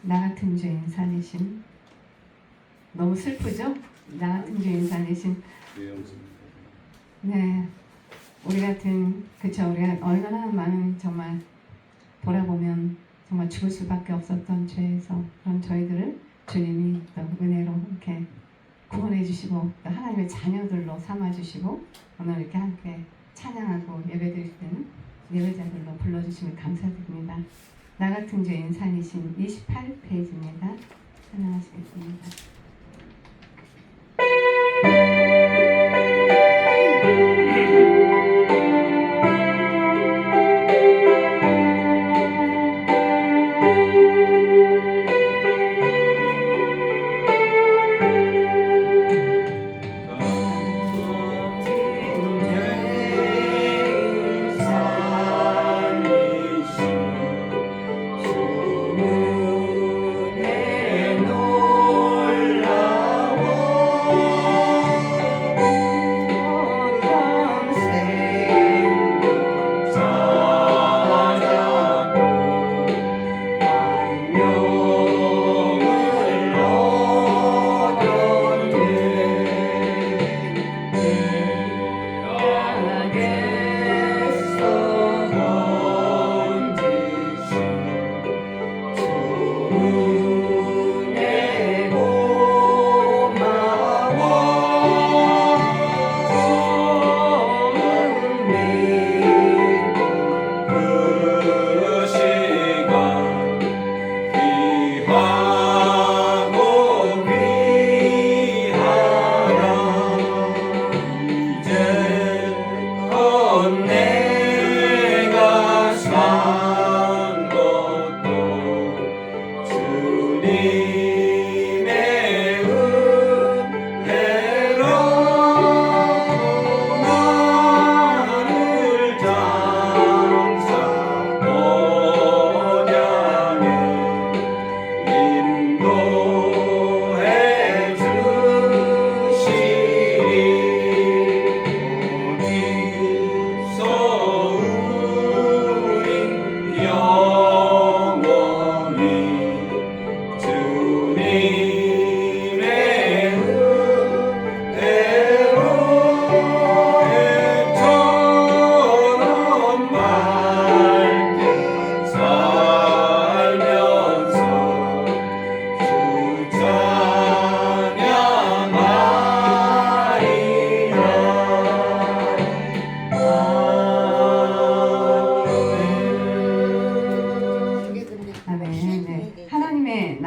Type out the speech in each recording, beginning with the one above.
나 같은 죄인 살리심. 너무 슬프죠? 나 같은 죄인 살리심. 네, 우리 같은, 그쵸, 우리가 얼마나 많은 정말 돌아보면 정말 죽을 수밖에 없었던 죄에서 그런 저희들을 주님이 또 은혜로 이렇게 구원해 주시고 또 하나님의 자녀들로 삼아 주시고 오늘 이렇게 함께 찬양하고 예배드릴 때는 예배자들로 불러주시면 감사드립니다. 나 같은 죄인 살리신 28페이지입니다. 찬양하시겠습니다.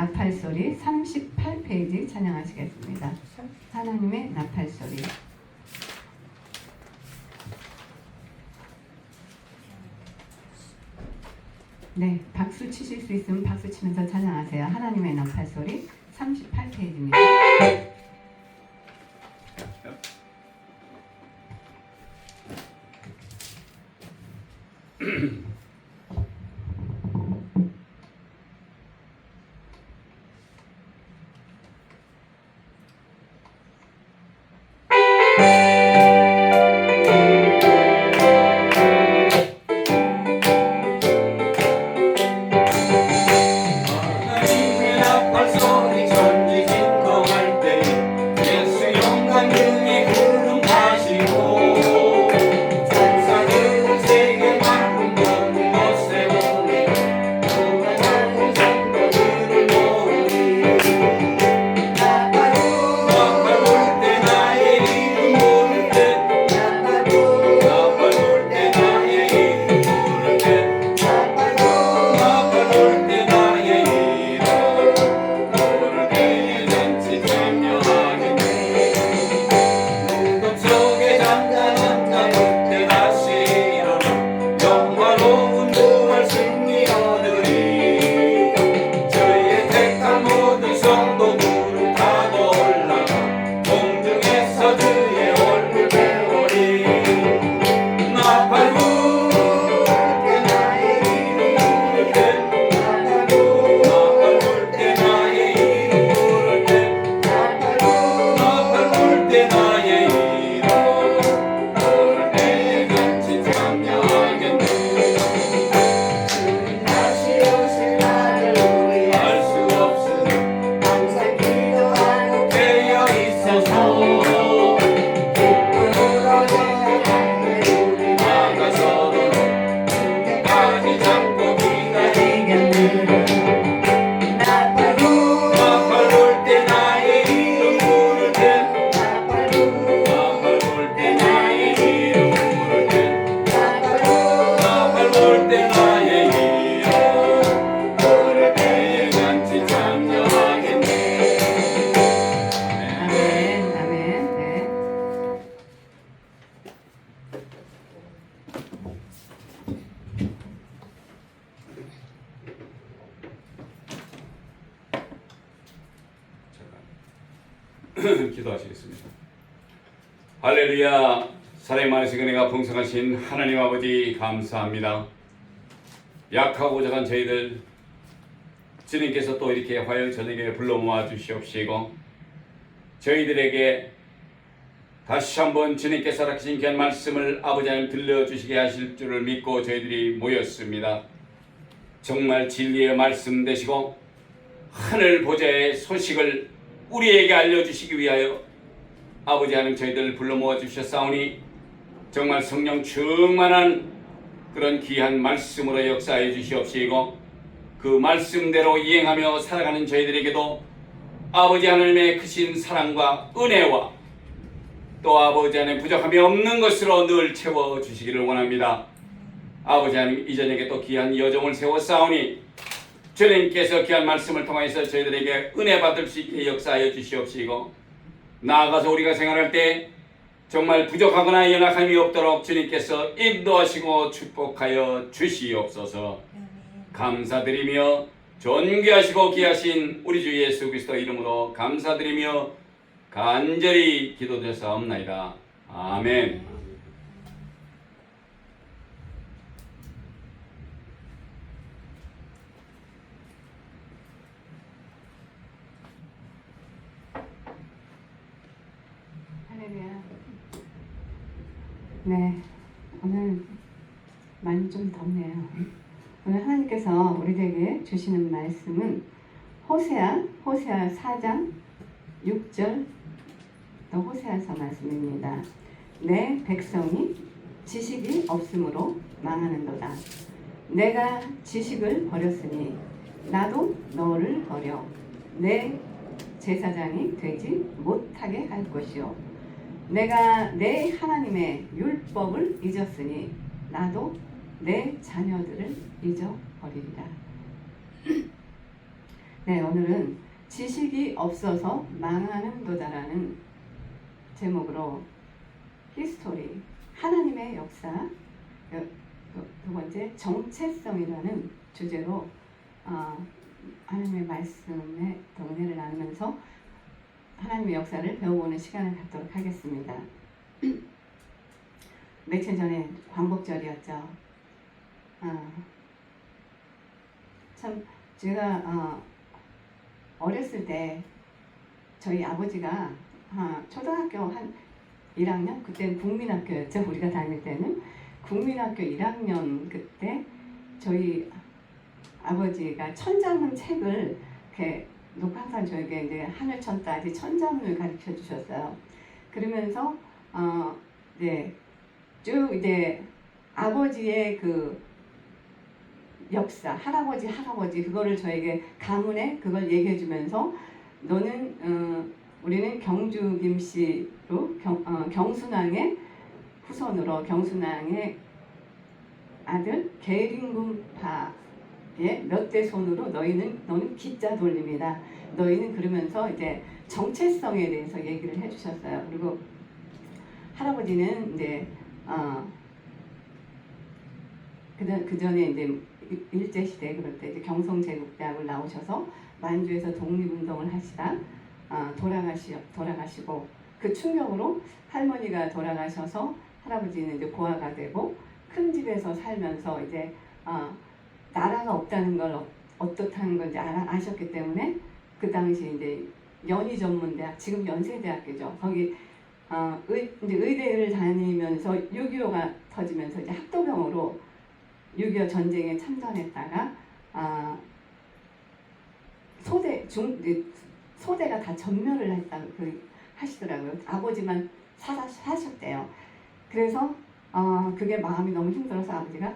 나팔소리 38페이지 찬양하시겠습니다. 하나님의 나팔소리. 네, 박수 치실 수 있으면 박수 치면서 찬양하세요. 하나님의 나팔소리 38페이지입니다. 구름 가시고 천사들 세계 만군 기도하시겠습니다. 할렐루야. 사랑이 많으신 은혜가 풍성하신 하나님 아버지 감사합니다. 약하고 작은 저희들 주님께서 또 이렇게 화요일 저녁에 불러 모아 주시옵시고 저희들에게 다시 한번 주님께서 허락하신 귀한 말씀을 아버지 하나님 들려주시게 하실 줄을 믿고 저희들이 모였습니다. 정말 진리의 말씀 되시고 하늘 보좌의 소식을 우리에게 알려주시기 위하여 아버지 하나님 저희들 불러 모아 주셨사오니 정말 성령 충만한 그런 귀한 말씀으로 역사해 주시옵시고 그 말씀대로 이행하며 살아가는 저희들에게도 아버지 하나님의 크신 사랑과 은혜와 또 아버지 하나님 부족함이 없는 것으로 늘 채워주시기를 원합니다. 아버지 하나님 이 저녁에 또 귀한 여정을 세웠사오니 주님께서 귀한 말씀을 통하여서 저희들에게 은혜 받을 수 있게 역사하여 주시옵시고 나아가서 우리가 생활할 때 정말 부족하거나 연약함이 없도록 주님께서 인도하시고 축복하여 주시옵소서. 감사드리며 존귀하시고 귀하신 우리 주 예수 그리스도 이름으로 감사드리며 간절히 기도드렸사옵나이다. 아멘. 할렐루야. 네, 오늘 많이 좀 덥네요. 오늘 하나님께서 우리에게 주시는 말씀은 호세아 4장 6절 또 호세아서 말씀입니다. 내 백성이 지식이 없으므로 망하는도다. 내가 지식을 버렸으니 나도 너를 버려 내 제사장이 되지 못하게 할 것이요 내가 내 하나님의 율법을 잊었으니 나도 내 자녀들을 잊어버리리라. 네, 오늘은 지식이 없어서 망하는도다라는 제목으로 히스토리, 하나님의 역사, 두 번째 정체성이라는 주제로 하나님의 말씀에 더 은혜를 나누면서 하나님의 역사를 배워보는 시간을 갖도록 하겠습니다. 며칠 전에 광복절이었죠. 참 제가 어렸을 때 저희 아버지가 초등학교 한 1학년? 그때는 국민학교였죠. 우리가 다닐 때는 국민학교 1학년 그때 저희 아버지가 천자문 책을 이렇게 놓고 항상 저에게 이제 하늘천 따지 천자문을 가르쳐 주셨어요. 그러면서 네, 쭉 이제 아버지의 그 역사, 할아버지 그거를 저에게 가문에 그걸 얘기해 주면서 너는 우리는 경주 김씨로 경순왕의 후손으로 경순왕의 아들 계림군파의 몇 대 손으로 너는 기자 돌림이다. 너희는 그러면서 이제 정체성에 대해서 얘기를 해주셨어요. 그리고 할아버지는 이제 그 전에 이제 일제 시대 그럴 때 이제 경성제국대학을 나오셔서 만주에서 독립운동을 하시다 돌아가시고 그 충격으로 할머니가 돌아가셔서 할아버지는 이제 고아가 되고 큰 집에서 살면서 이제 나라가 없다는 걸 어떻다는 건지 아셨기 때문에 그 당시 이제 연희전문대학 지금 연세대학교죠. 거기 이제 의대를 다니면서 6.25가 터지면서 이제 학도병으로 6.25 전쟁에 참전했다가 소대가 다 전멸을 했다고 하시더라고요. 아버지만 사셨대요. 그래서 그게 마음이 너무 힘들어서 아버지가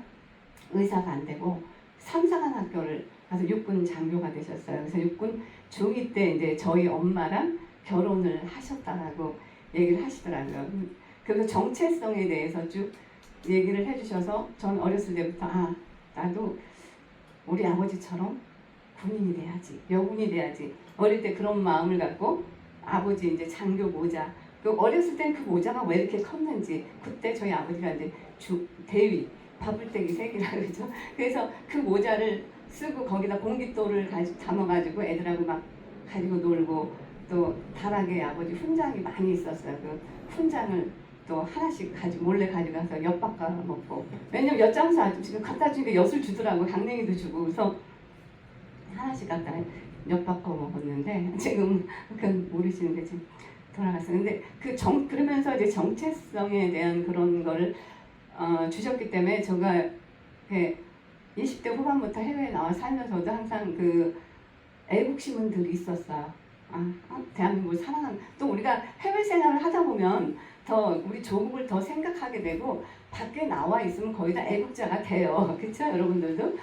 의사가 안 되고 삼사관 학교를 가서 육군 장교가 되셨어요. 그래서 육군 중위 때 이제 저희 엄마랑 결혼을 하셨다라고 얘기를 하시더라고요. 그래서 정체성에 대해서 쭉 얘기를 해주셔서 전 어렸을 때부터 나도 우리 아버지처럼 군인이 돼야지, 여군이 돼야지. 어릴 때 그런 마음을 갖고 아버지 이제 장교 모자. 그 어렸을 땐 그 모자가 왜 이렇게 컸는지 그때 저희 아버지가 이제 대위 바불떼기 3개라 그러죠. 그래서 그 모자를 쓰고 거기다 공깃돌을 담아가지고 애들하고 막 가지고 놀고 또 다락에 아버지 훈장이 많이 있었어요. 그 훈장을 또 하나씩 몰래 가져가서 엿밥 깔아 먹고, 왜냐면 엿장사 지금 갖다 주니까 엿을 주더라고. 강냉이도 주고. 그래서 하나씩 갖다 엿밥 꺼 먹었는데 지금 그건 모르시는 게 지금 돌아갔어요. 근데 그러면서 이제 정체성에 대한 그런 거를 주셨기 때문에 제가 20대 후반부터 해외에 나와 살면서도 항상 그 애국심은들이 있었어요. 대한민국을 사랑하는, 또 우리가 해외 생활을 하다 보면 더 우리 조국을 더 생각하게 되고 밖에 나와 있으면 거의 다 애국자가 돼요. 그렇죠, 여러분들도?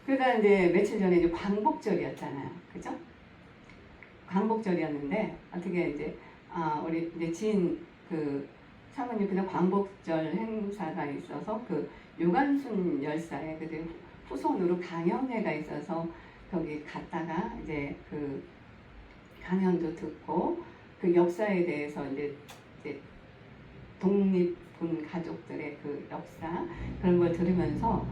그러니까 이제 며칠 전에 이제 광복절이었잖아요, 그죠? 광복절이었는데 어떻게 이제 우리 이제 지인 그 사모님 그냥 광복절 행사가 있어서 그 유관순 열사의 그때 후손으로 강연회가 있어서 거기 갔다가 이제 그 강연도 듣고 그 역사에 대해서 이제 독립군 가족들의 그 역사 그런 걸 들으면서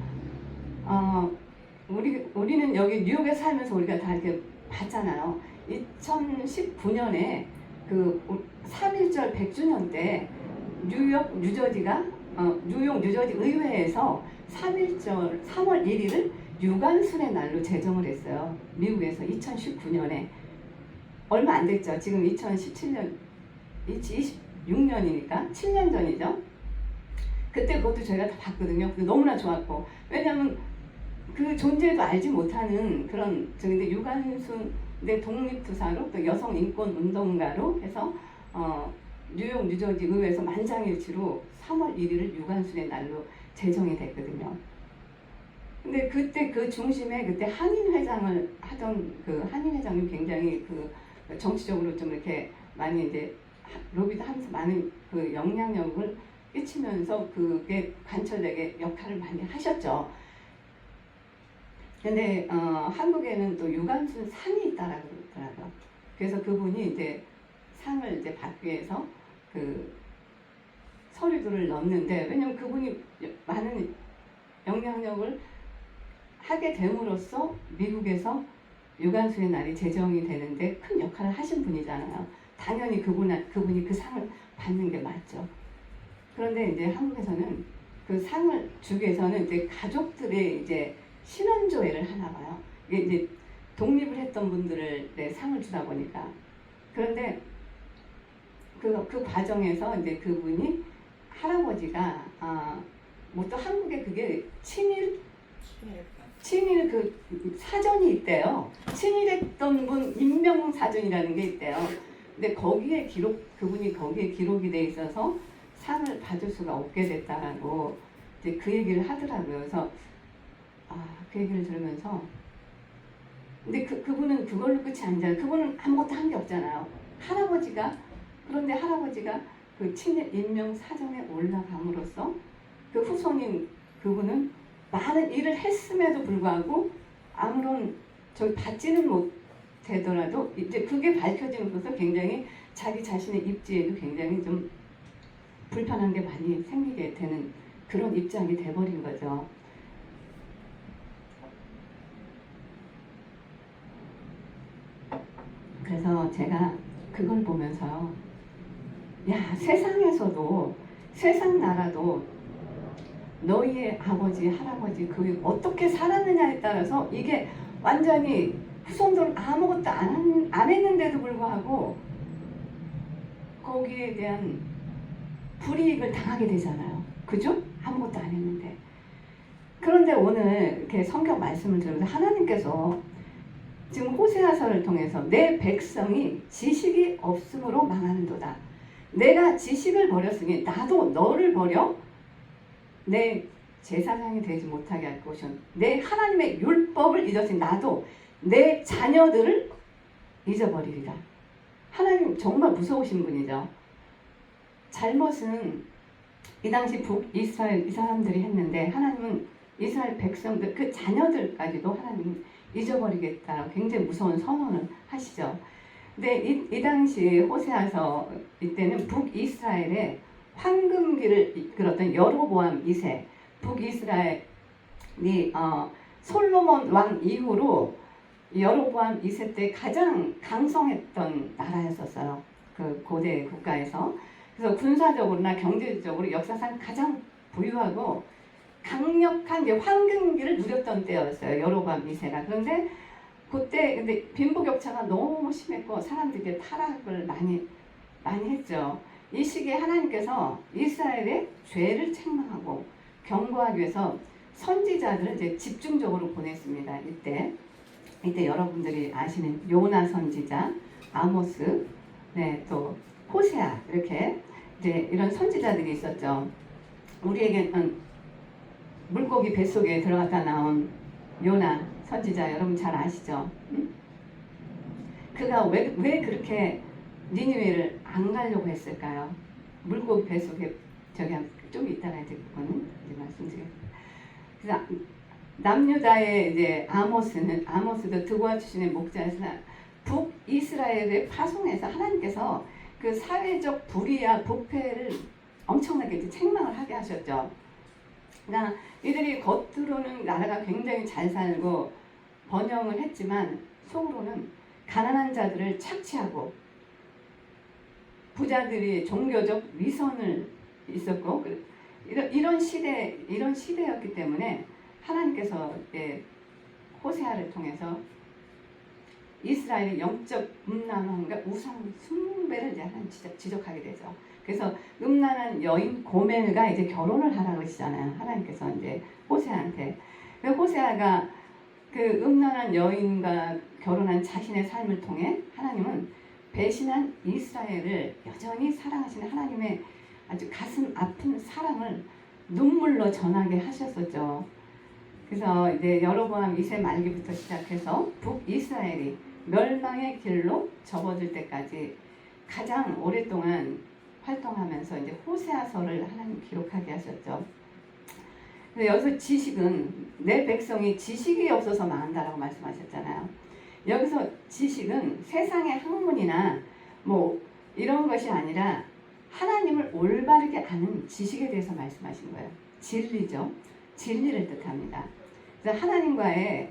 우리는 여기 뉴욕에 살면서 우리가 다 이렇게 봤잖아요. 2019년에 그 3.1절 100주년 때 뉴욕 뉴저지 의회에서 3.1절 3월 1일을 유관순의 날로 제정을 했어요. 미국에서 2019년에 얼마 안 됐죠. 지금 2017년 2026년이니까 7년 전이죠. 그때 그것도 저희가 다 봤거든요. 너무나 좋았고, 왜냐하면 그 존재도 알지 못하는 그런 근데 유관순의 독립투사로 또 여성 인권 운동가로 해서 뉴욕 뉴저지 의회에서 만장일치로 3월 1일을 유관순의 날로 제정이 됐거든요. 근데 그때 그 중심에 그때 한인 회장을 하던 그 한인 회장님 굉장히 그 정치적으로 좀 이렇게 많이 이제 로비도 하면서 많은 그 영향력을 끼치면서 그게 관철되게 역할을 많이 하셨죠. 근데 한국에는 또 유관순 상이 있다라고 그러더라고요. 그래서 그분이 이제 상을 이제 받기 위해서 그 서류들을 넣는데, 왜냐면 그분이 많은 영향력을 하게 됨으로써 미국에서 유관순의 날이 제정이 되는데 큰 역할을 하신 분이잖아요. 당연히 그분이 그 상을 받는 게 맞죠. 그런데 이제 한국에서는 그 상을 주기 위해서는 이제 가족들의 이제 신원조회를 하나 봐요. 이게 이제 독립을 했던 분들의 상을 주다 보니까. 그런데 그 과정에서 이제 그분이 할아버지가 뭐 또 한국에 그게 친일 그 사전이 있대요. 친일했던 분 인명사전이라는 게 있대요. 근데 그분이 거기에 기록이 돼 있어서 상을 받을 수가 없게 됐다라고 이제 그 얘기를 하더라고요. 그래서 그 얘기를 들으면서, 근데 그분은 그걸로 끝이 아니잖아요. 그분은 아무것도 한 게 없잖아요. 그런데 할아버지가 그 친일 인명사전에 올라감으로써 그 후손인 그분은 많은 일을 했음에도 불구하고 아무런 받지는 못되더라도 이제 그게 밝혀짐으로써 굉장히 자기 자신의 입지에도 굉장히 좀 불편한 게 많이 생기게 되는 그런 입장이 돼버린 거죠. 그래서 제가 그걸 보면서요, 야, 세상 나라도 너희의 아버지, 할아버지 그 어떻게 살았느냐에 따라서 이게 완전히 후손들은 아무것도 안 했는데도 불구하고 거기에 대한 불이익을 당하게 되잖아요. 그죠? 아무것도 안 했는데. 그런데 오늘 이렇게 성경 말씀을 들으면서 하나님께서 지금 호세아서를 통해서 내 백성이 지식이 없음으로 망하는도다. 내가 지식을 버렸으니 나도 너를 버려 내 제사장이 되지 못하게 할 것이요 내 하나님의 율법을 잊었으니 나도 내 자녀들을 잊어버리리라. 하나님 정말 무서우신 분이죠. 잘못은 이 당시 북이스라엘 이 사람들이 했는데 하나님은 이스라엘 백성들 그 자녀들까지도 하나님 잊어버리겠다라고 굉장히 무서운 선언을 하시죠. 근데 이 당시 호세아서 이때는 북이스라엘의 황금기를 이끌었던 여로보암 2세, 북이스라엘이 솔로몬 왕 이후로 여로보암 2세 때 가장 강성했던 나라였었어요. 그 고대 국가에서. 그래서 군사적으로나 경제적으로 역사상 가장 부유하고 강력한 이제 황금기를 누렸던 때였어요. 여로보암 2세가. 그런데 그때 근데 빈부격차가 너무 심했고 사람들이 타락을 많이 했죠. 이 시기에 하나님께서 이스라엘의 죄를 책망하고 경고하기 위해서 선지자들을 이제 집중적으로 보냈습니다. 이때 여러분들이 아시는 요나 선지자, 아모스, 네, 또 호세아 이렇게 이제 이런 선지자들이 있었죠. 우리에게는 물고기 뱃속에 들어갔다 나온 요나 선지자 여러분 잘 아시죠? 응? 그가 왜 그렇게 니느웨를 안 가려고 했을까요? 물고기 뱃속에 저기 좀 이따가 이제 그거는 이제 말씀드리겠습니다. 그래서 남유다의 이제 아모스도 드고아 출신의 목자였으나 북이스라엘에 파송해서 하나님께서 그 사회적 불의와 부패를 엄청나게 이제 책망을 하게 하셨죠. 그러니까 이들이 겉으로는 나라가 굉장히 잘 살고 번영을 했지만 속으로는 가난한 자들을 착취하고 부자들이 종교적 위선을 있었고 이런 시대였기 때문에 하나님께서 호세아를 통해서 이스라엘의 영적 음란함과 우상 숭배를 이제 하나님 지적하게 되죠. 그래서 음란한 여인 고멜과 이제 결혼을 하라고 그러시잖아요. 하나님께서 이제 호세아한테. 호세아가 그 음란한 여인과 결혼한 자신의 삶을 통해 하나님은 배신한 이스라엘을 여전히 사랑하시는 하나님의 아주 가슴 아픈 사랑을 눈물로 전하게 하셨었죠. 그래서 이제 여로보암 2세 말기부터 시작해서 북이스라엘이 멸망의 길로 접어들 때까지 가장 오랫동안 활동하면서 이제 호세아서를 하나님 기록하게 하셨죠. 그래서 여기서 지식은 내 백성이 지식이 없어서 망한다라고 말씀하셨잖아요. 여기서 지식은 세상의 학문이나 뭐 이런 것이 아니라 하나님을 올바르게 아는 지식에 대해서 말씀하신 거예요. 진리죠. 진리를 뜻합니다. 그래서 하나님과의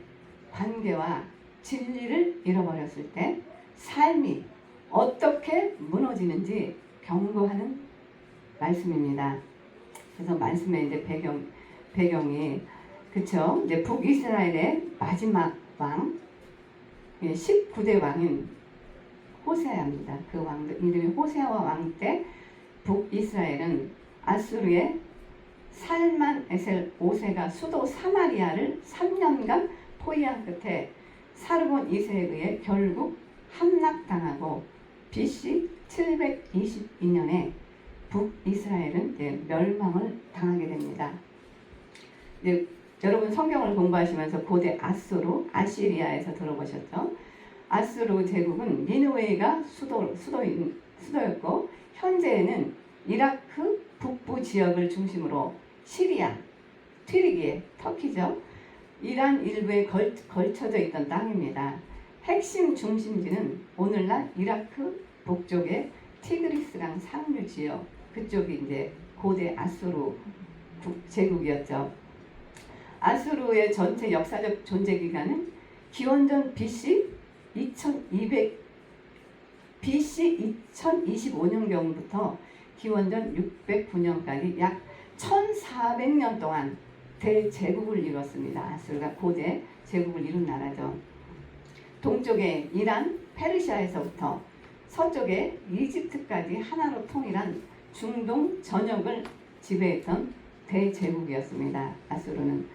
관계와 진리를 잃어버렸을 때 삶이 어떻게 무너지는지 경고하는 말씀입니다. 그래서 말씀의 이제 배경이 그쵸? 이제 북이스라엘의 마지막 왕 19대 왕인 호세아입니다. 그 왕 이름이 호세아와 왕 때 북이스라엘은 아수르의 살만에셀 5세가 수도 사마리아를 3년간 포위한 끝에 사르곤 2세에 의해 결국 함락당하고 BC 722년에 북이스라엘은 멸망을 당하게 됩니다. 여러분 성경을 공부하시면서 고대 아시리아에서 들어보셨죠? 아수르 제국은 니느웨가 수도였고 현재는 이라크 북부 지역을 중심으로 시리아, 튀르기예, 터키죠. 이란 일부에 걸쳐져 있던 땅입니다. 핵심 중심지는 오늘날 이라크 북쪽의 티그리스강 상류 지역, 그쪽이 이제 고대 아수르 제국이었죠. 아수르의 전체 역사적 존재 기간은 기원전 BC 2025년경부터 기원전 609년까지 약 1400년 동안 대제국을 이뤘습니다. 아수르가 고대 제국을 이룬 나라죠. 동쪽에 이란, 페르시아에서부터 서쪽에 이집트까지 하나로 통일한 중동 전역을 지배했던 대제국이었습니다. 아수르는.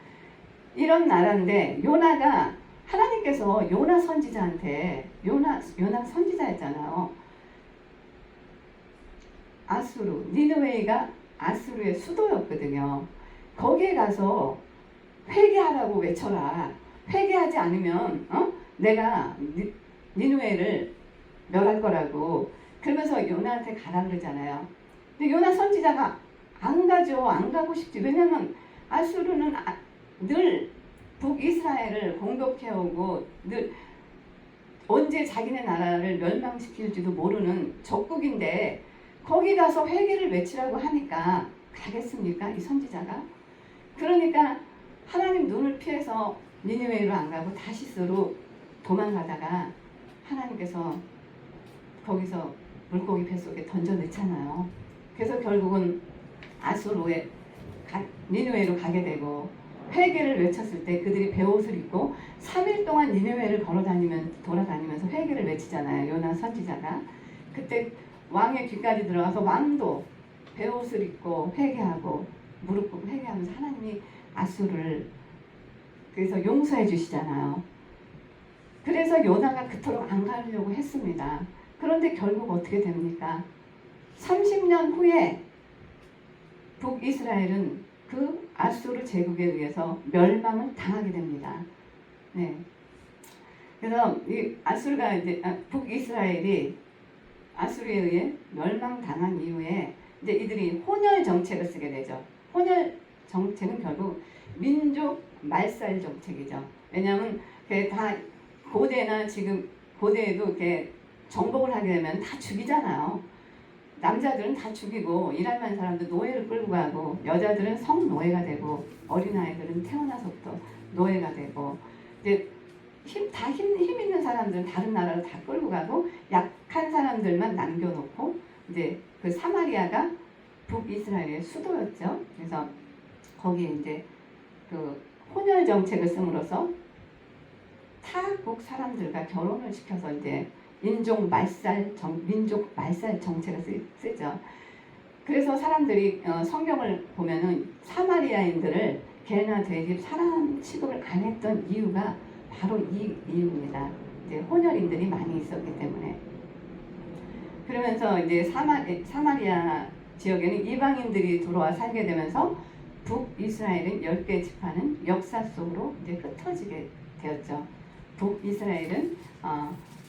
이런 나라인데 요나가 하나님께서 요나 선지자한테 요나 선지자였잖아요. 아수르, 니느웨가 아수르의 수도였거든요. 거기에 가서 회개하라고 외쳐라. 회개하지 않으면 내가 니느웨를 멸할 거라고. 그러면서 요나한테 가라 그러잖아요. 근데 요나 선지자가 안 가죠. 안 가고 싶지. 왜냐면 아수르는 늘 북이스라엘을 공격해오고 늘 언제 자기네 나라를 멸망시킬지도 모르는 적국인데 거기 가서 회개를 외치라고 하니까 가겠습니까? 이 선지자가? 그러니까 하나님 눈을 피해서 니느웨로 안 가고 다시스로 도망가다가 하나님께서 거기서 물고기 뱃속에 던져 넣잖아요. 그래서 결국은 아수르에 니느웨로 가게 되고 회개를 외쳤을 때 그들이 베옷을 입고 3일 동안 니느웨를 돌아다니면서 회개를 외치잖아요. 요나 선지자가. 그때 왕의 귀까지 들어가서 왕도 베옷을 입고 회개하고 무릎 꿇고 회개하면서 하나님이 아수르를 그래서 용서해 주시잖아요. 그래서 요나가 그토록 안 가려고 했습니다. 그런데 결국 어떻게 됩니까? 30년 후에 북이스라엘은 그 아수르 제국에 의해서 멸망을 당하게 됩니다. 네. 그래서 이 아수르가 이제 북이스라엘이 아수르에 의해 멸망당한 이후에 이제 이들이 혼혈 정책을 쓰게 되죠. 혼혈 정책은 결국 민족 말살 정책이죠. 왜냐하면 다 고대나 지금 고대에도 이렇게 정복을 하게 되면 다 죽이잖아요. 남자들은 다 죽이고 일할 만한 사람들 노예를 끌고 가고 여자들은 성노예가 되고 어린아이들은 태어나서부터 노예가 되고 이제 힘 있는 사람들은 다른 나라로 다 끌고 가고 약한 사람들만 남겨놓고 이제 그 사마리아가 북이스라엘의 수도였죠. 그래서 거기에 이제 그 혼혈 정책을 씀으로써 타국 사람들과 결혼을 시켜서 이제 민족 말살 정책을 쓰죠. 그래서 사람들이 성경을 보면은 사마리아인들을 개나 돼지 사람 취급을 안 했던 이유가 바로 이 이유입니다. 이제 혼혈인들이 많이 있었기 때문에. 그러면서 이제 사마리아 지역에는 이방인들이 들어와 살게 되면서 북이스라엘은 10개 지파는 역사 속으로 이제 흩어지게 되었죠. 북이스라엘은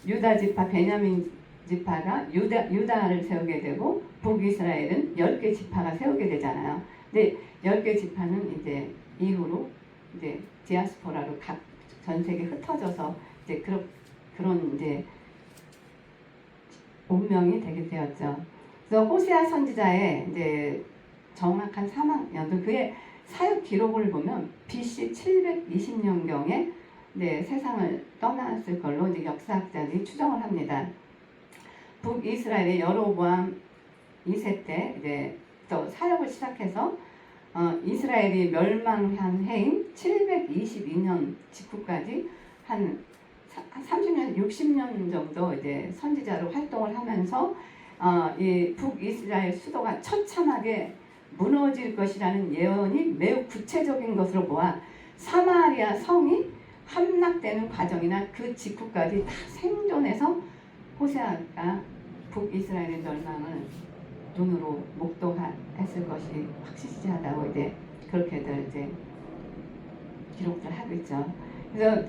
유다 지파, 베냐민 지파가 유다를 세우게 되고 북이스라엘은 10개 지파가 세우게 되잖아요. 근데 10개 지파는 이제 이후로 이제 디아스포라로 각 전 세계 흩어져서 이제 그런 이제 운명이 되게 되었죠. 그래서 호세아 선지자의 이제 정확한 사망 연도 그의 사역 기록을 보면 BC 720년경에 네, 세상을 떠났을 걸로 이제 역사학자들이 추정을 합니다. 북이스라엘의 여로보암 2세 때 이제 또 사역을 시작해서 이스라엘이 멸망한 해인 722년 직후까지 한 30년, 60년 정도 이제 선지자로 활동을 하면서 이 북이스라엘 수도가 처참하게 무너질 것이라는 예언이 매우 구체적인 것으로 보아 사마리아 성이 함락되는 과정이나 그 직후까지 다 생존해서 호세아가 북이스라엘의 멸망을 눈으로 목도했을 것이 확실시하다고 이제 그렇게들 이제 기록들 하고 있죠. 그래서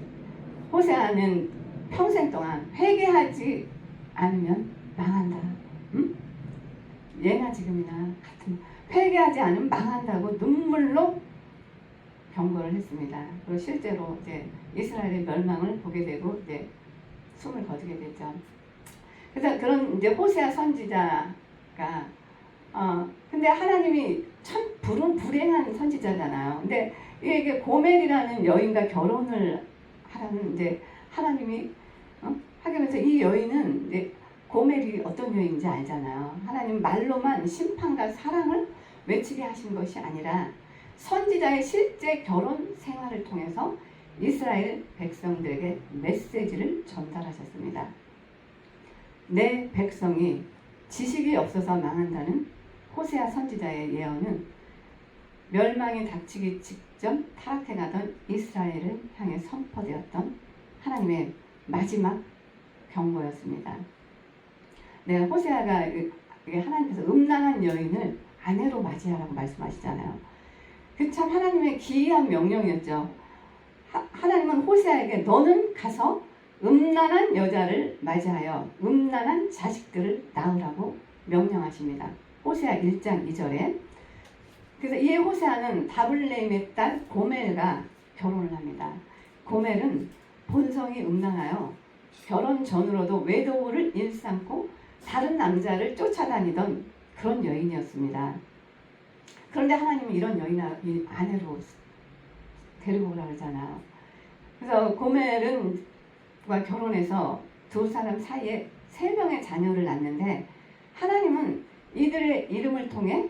호세아는 평생 동안 회개하지 않으면 망한다. 응? 예나 지금이나 같은 회개하지 않으면 망한다고 눈물로 경고를 했습니다. 그리고 실제로 이제 이스라엘의 멸망을 보게 되고 이제 숨을 거두게 됐죠. 그래서 그런 이제 호세아 선지자가 근데 하나님이 참 불행한 선지자잖아요. 근데 이게 고멜이라는 여인과 결혼을 하라는 이제 하나님이 하게 하면서 이 여인은 이제 고멜이 어떤 여인인지 알잖아요. 하나님 말로만 심판과 사랑을 외치게 하신 것이 아니라 선지자의 실제 결혼 생활을 통해서 이스라엘 백성들에게 메시지를 전달하셨습니다. 내 백성이 지식이 없어서 망한다는 호세아 선지자의 예언은 멸망이 닥치기 직전 타락해가던 이스라엘을 향해 선포되었던 하나님의 마지막 경고였습니다. 네, 호세아가 하나님께서 음란한 여인을 아내로 맞이하라고 말씀하시잖아요. 그 참 하나님의 기이한 명령이었죠. 하나님은 호세아에게 너는 가서 음란한 여자를 맞이하여 음란한 자식들을 낳으라고 명령하십니다. 호세아 1장 2절에. 그래서 이 호세아는 다블레임의 딸 고멜과 결혼을 합니다. 고멜은 본성이 음란하여 결혼 전으로도 외도를 일삼고 다른 남자를 쫓아다니던 그런 여인이었습니다. 그런데 하나님은 이런 여인을 아내로 데리고 오라고 하잖아요. 그래서 고멜은 결혼해서 두 사람 사이에 3명의 자녀를 낳는데 하나님은 이들의 이름을 통해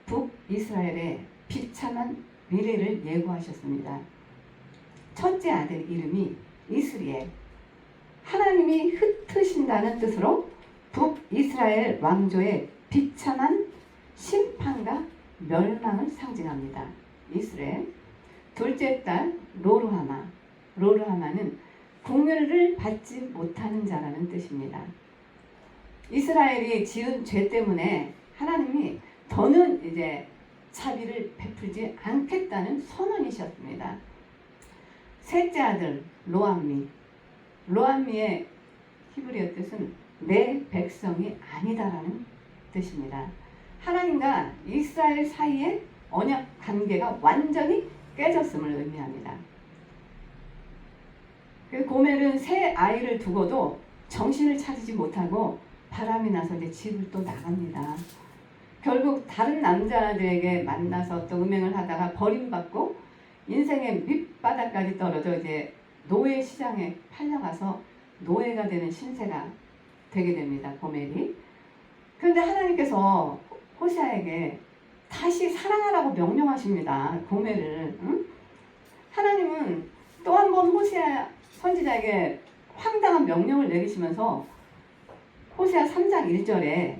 북이스라엘의 비참한 미래를 예고하셨습니다. 첫째 아들 이름이 이스리엘. 하나님이 흩으신다는 뜻으로 북이스라엘 왕조의 비참한 심판과 멸망을 상징합니다. 이스라엘. 둘째 딸 로르하마. 로르하마는 국률을 받지 못하는 자라는 뜻입니다. 이스라엘이 지은 죄 때문에 하나님이 더는 이제 자비를 베풀지 않겠다는 선언이셨습니다. 셋째 아들 로암미. 로암미의 히브리어 뜻은 내 백성이 아니다라는 뜻입니다. 하나님과 이스라엘 사이의 언약 관계가 완전히 깨졌음을 의미합니다. 고멜은 새 아이를 두고도 정신을 차리지 못하고 바람이 나서 이제 집을 또 나갑니다. 결국 다른 남자들에게 만나서 또 음행을 하다가 버림받고 인생의 밑바닥까지 떨어져 이제 노예 시장에 팔려가서 노예가 되는 신세가 되게 됩니다. 고멜이. 그런데 하나님께서 호세아에게 다시 사랑하라고 명령하십니다. 고멜을. 응? 하나님은 또 한 번 호세아 선지자에게 황당한 명령을 내리시면서 호세아 3장 1절에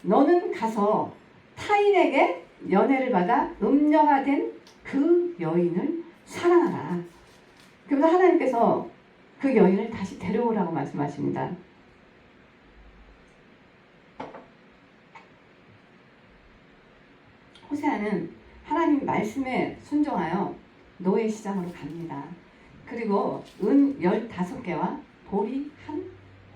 너는 가서 타인에게 연애를 받아 음녀가 된 그 여인을 사랑하라. 그래서 하나님께서 그 여인을 다시 데려오라고 말씀하십니다. 호세아는 하나님 말씀에 순종하여 노예 시장으로 갑니다. 그리고 은 15개와 보리 한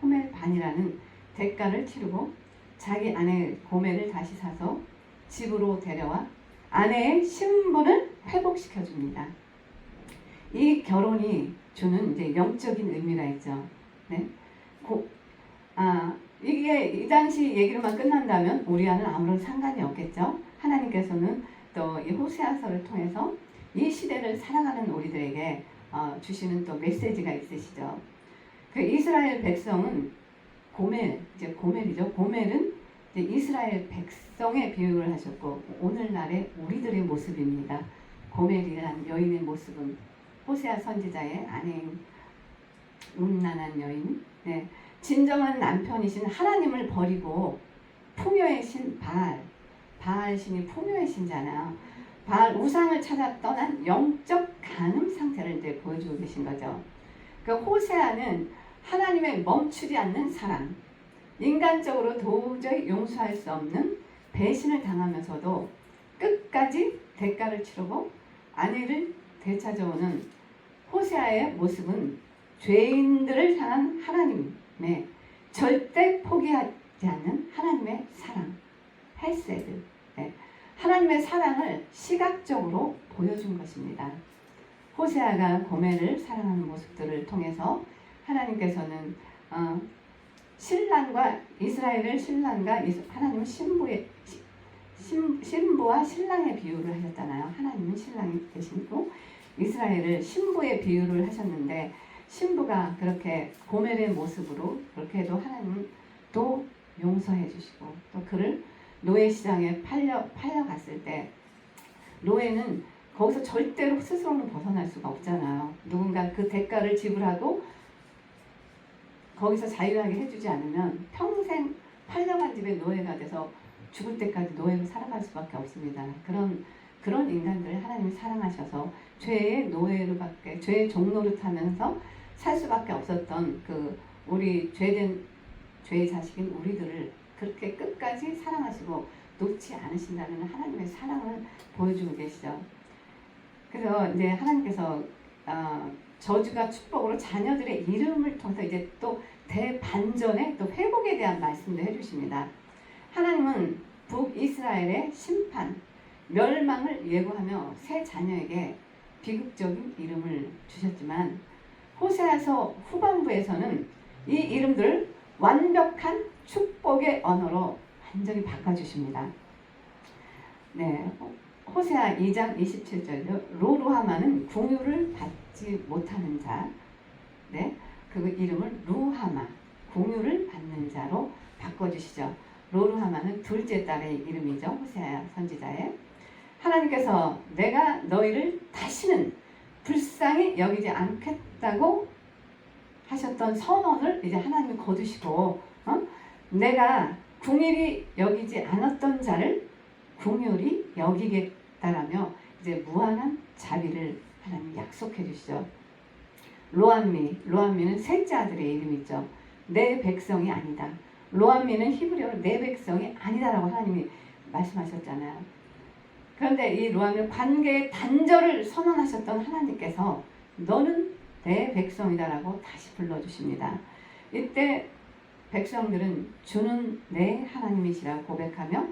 호멜 반이라는 대가를 치르고 자기 아내 고멜을 다시 사서 집으로 데려와 아내의 신분을 회복시켜 줍니다. 이 결혼이 주는 이제 영적인 의미가 있죠. 네? 이게 이 당시 얘기로만 끝난다면 우리와는 아무런 상관이 없겠죠. 하나님께서는 또 이 호세아서를 통해서 이 시대를 살아가는 우리들에게 주시는 또 메시지가 있으시죠. 그 이스라엘 백성은 이제 고멜이죠. 고멜은 이제 이스라엘 백성의 비유를 하셨고 오늘날의 우리들의 모습입니다. 고멜이란 여인의 모습은 호세아 선지자의 아내인 음란한 여인, 네. 진정한 남편이신 하나님을 버리고 풍요의 신 바알 신이 풍요의 신잖아요. 바알 우상을 찾아 떠난 영적 간음 상태를 이제 보여주고 계신 거죠. 그 호세아는 하나님의 멈추지 않는 사랑, 인간적으로 도저히 용서할 수 없는 배신을 당하면서도 끝까지 대가를 치르고 아내를 되찾아오는 호세아의 모습은 죄인들을 향한 하나님의 절대 포기하지 않는 하나님의 사랑, 헤세드, 네. 하나님의 사랑을 시각적으로 보여준 것입니다. 호세아가 고멜을 사랑하는 모습들을 통해서 하나님께서는 신랑과 이스라엘을 신랑과 하나님은 신부와 신랑의 비유를 하셨잖아요. 하나님은 신랑이 되시고 이스라엘을 신부의 비유를 하셨는데 신부가 그렇게 고멜의 모습으로 그렇게 해도 하나님은 또 용서해 주시고 또 그를 노예 시장에 팔려갔을 때 노예는 거기서 절대로 스스로는 벗어날 수가 없잖아요. 누군가 그 대가를 지불하고 거기서 자유하게 해주지 않으면 평생 팔려간 집의 노예가 돼서 죽을 때까지 노예로 살아갈 수밖에 없습니다. 그런 인간들을 하나님이 사랑하셔서 죄의 노예로밖에 죄의 종노릇하면서 살 수밖에 없었던 그 우리 죄의 자식인 우리들을 그렇게 끝까지 사랑하시고 놓지 않으신다는 하나님의 사랑을 보여주고 계시죠. 그래서 이제 하나님께서 저주가 축복으로 자녀들의 이름을 통해서 이제 또 대반전의 또 회복에 대한 말씀도 해주십니다. 하나님은 북이스라엘의 심판, 멸망을 예고하며 새 자녀에게 비극적인 이름을 주셨지만 호세아서 후반부에서는 이 이름들을 완벽한 축복의 언어로 완전히 바꿔주십니다. 네, 호세아 2장 27절로 로루하마는 궁유를 받지 못하는 자. 네, 그 이름을 루하마, 공유를 받는 자로 바꿔주시죠. 로루하마는 둘째 딸의 이름이죠. 호세아 선지자의. 하나님께서 내가 너희를 다시는 불쌍히 여기지 않겠다고 하셨던 선언을 이제 하나님이 거두시고, 내가 궁일이 여기지 않았던 자를 궁휼히 여기겠다라며 이제 무한한 자비를 하나님 약속해 주시죠. 로암미는 셋째 아들의 이름이죠. 내 백성이 아니다. 로암미는 히브리어로 내 백성이 아니다라고 하나님이 말씀하셨잖아요. 그런데 이 로암미 관계의 단절을 선언하셨던 하나님께서 너는 내 백성이다라고 다시 불러주십니다. 이때 백성들은 주는 내 하나님이시라고 고백하며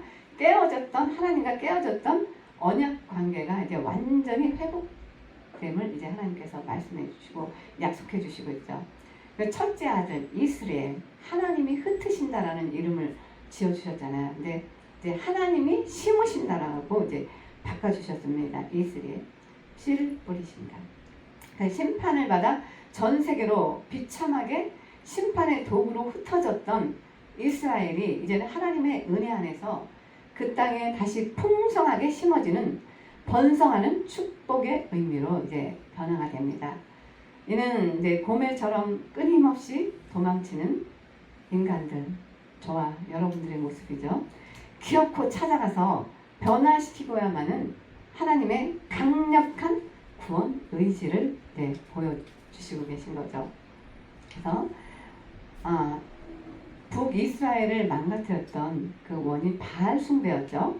하나님과 깨어졌던 언약 관계가 이제 완전히 회복됨을 이제 하나님께서 말씀해 주시고 약속해 주시고 있죠. 첫째 아들 이스라엘, 하나님이 흩으신다라는 이름을 지어 주셨잖아요. 근데 이제 하나님이 심으신다라고 이제 바꿔 주셨습니다. 이스라엘, 씨를 뿌리신다. 심판을 받아 전 세계로 비참하게 심판의 도구로 흩어졌던 이스라엘이 이제는 하나님의 은혜 안에서 그 땅에 다시 풍성하게 심어지는 번성하는 축복의 의미로 이제 변화가 됩니다. 이는 이제 고멜처럼 끊임없이 도망치는 인간들, 저와 여러분들의 모습이죠. 기어코 찾아가서 변화시키고야만은 하나님의 강력한 구원 의지를 보여주시고 계신 거죠. 그래서 북이스라엘을 망가뜨렸던 그 원인 바알 숭배였죠.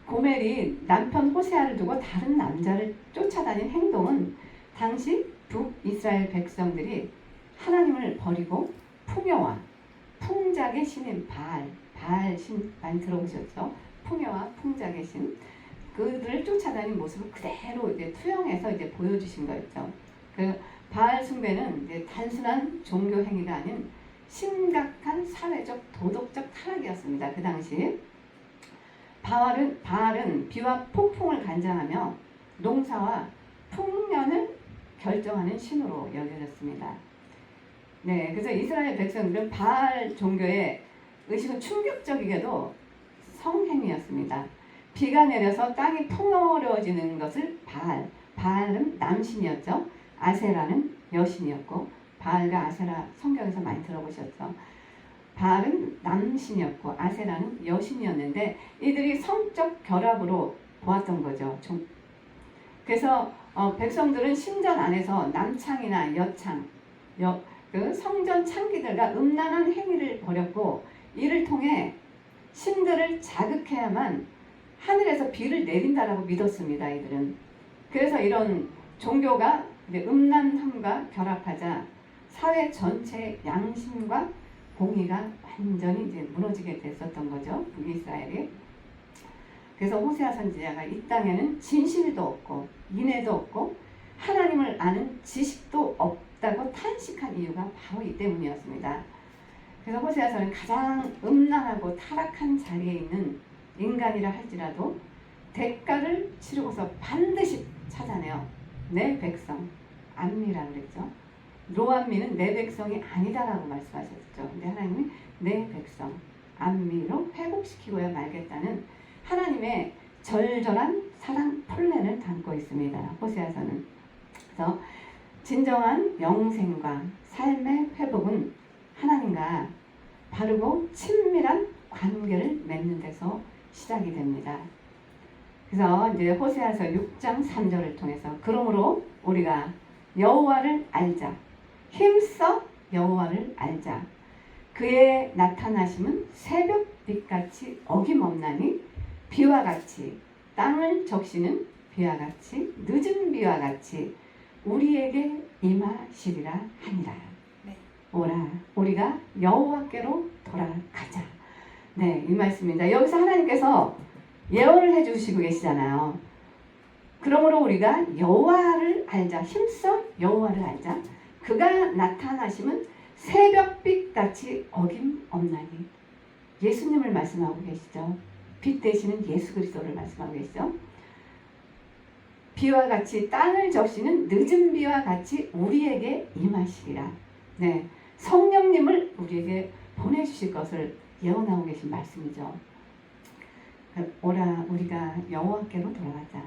고멜이 남편 호세아를 두고 다른 남자를 쫓아다닌 행동은 당시 북이스라엘 백성들이 하나님을 버리고 풍요와 풍작의 신인 바알 신 많이 들어보셨죠? 풍요와 풍작의 신, 그들을 쫓아다닌 모습을 그대로 이제 투영해서 이제 보여주신 거였죠. 그 바알 숭배는 이제 단순한 종교 행위가 아닌 심각한 사회적 도덕적 타락이었습니다. 그 당시 바알은 비와 폭풍을 간장하며 농사와 풍년을 결정하는 신으로 여겨졌습니다. 네, 그래서 이스라엘 백성들은 바알 종교의 의식은 충격적이게도 성행위였습니다. 비가 내려서 땅이 풍요로워지는 것을 바알은 남신이었죠. 아세라는 여신이었고, 바알과 아세라 성경에서 많이 들어보셨죠. 바알은 남신이었고 아세라는 여신이었는데 이들이 성적 결합으로 보았던 거죠. 그래서 백성들은 신전 안에서 남창이나 여창, 그 성전 창기들과 음란한 행위를 벌였고, 이를 통해 신들을 자극해야만 하늘에서 비를 내린다라고 믿었습니다. 이들은. 그래서 이런 종교가 이제 음란함과 결합하자 사회 전체의 양심과 공의가 완전히 이제 무너지게 됐었던 거죠. 북이스라엘이. 그래서 호세아 선지자가 이 땅에는 진실도 없고 인애도 없고 하나님을 아는 지식도 없다고 탄식한 이유가 바로 이 때문이었습니다. 그래서 호세아서는 가장 음란하고 타락한 자리에 있는 인간이라 할지라도 대가를 치르고서 반드시 찾아내어 내 백성, 암미라 그랬죠. 로암미는 내 백성이 아니다라고 말씀하셨죠. 근데 하나님이 내 백성, 암미로 회복시키고야 말겠다는 하나님의 절절한 사랑 플랜을 담고 있습니다. 호세아서는. 그래서 진정한 영생과 삶의 회복은 하나님과 바르고 친밀한 관계를 맺는 데서 시작이 됩니다. 그래서 이제 호세아서 6장 3절을 통해서 그러므로 우리가 여호와를 알자. 힘써 여호와를 알자. 그의 나타나심은 새벽빛같이 어김없나니 비와 같이 땅을 적시는 비와 같이 늦은 비와 같이 우리에게 임하시리라 하니라. 네. 오라 우리가 여호와께로 돌아가자. 네, 이 말씀입니다. 여기서 하나님께서 예언을 해주시고 계시잖아요. 그러므로 우리가 여호와를 알자. 힘써 여호와를 알자. 그가 나타나심은 새벽빛같이 어김없나니. 예수님을 말씀하고 계시죠. 빛 되시는 예수 그리스도를 말씀하고 계시죠. 비와 같이 땅을 적시는 늦은 비와 같이 우리에게 임하시리라. 네, 성령님을 우리에게 보내주실 것을 예언하고 계신 말씀이죠. 오라 우리가 여호와께로 돌아가자.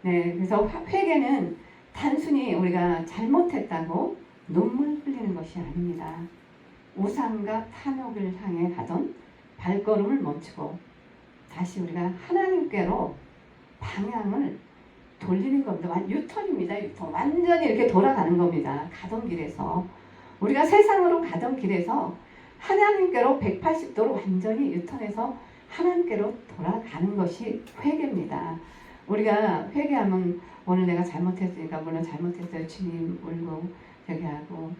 네, 그래서 회개는 단순히 우리가 잘못했다고 눈물 흘리는 것이 아닙니다. 우상과 탐욕을 향해 가던 발걸음을 멈추고 다시 우리가 하나님께로 방향을 돌리는 겁니다. 유턴입니다. 유턴. 완전히 이렇게 돌아가는 겁니다. 가던 길에서. 우리가 세상으로 가던 길에서 하나님께로 180도로 완전히 유턴해서 하나님께로 돌아가는 것이 회개입니다. 우리가 회개하면 오늘 내가 잘못했으니까 물론 잘못했어요. 주님 울고 회개하고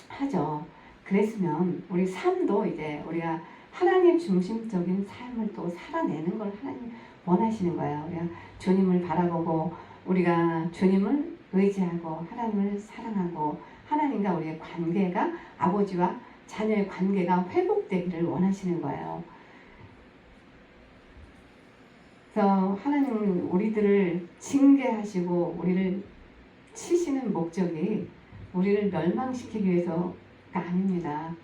하죠. 그랬으면 우리 삶도 이제 우리가 하나님 중심적인 삶을 또 살아내는 걸 하나님 원하시는 거예요. 우리가 주님을 바라보고 우리가 주님을 의지하고 하나님을 사랑하고 하나님과 우리의 관계가 아버지와 자녀의 관계가 회복되기를 원하시는 거예요. 그래서 하나님은 우리들을 징계하시고 우리를 치시는 목적이 우리를 멸망시키기 위해서가 아닙니다.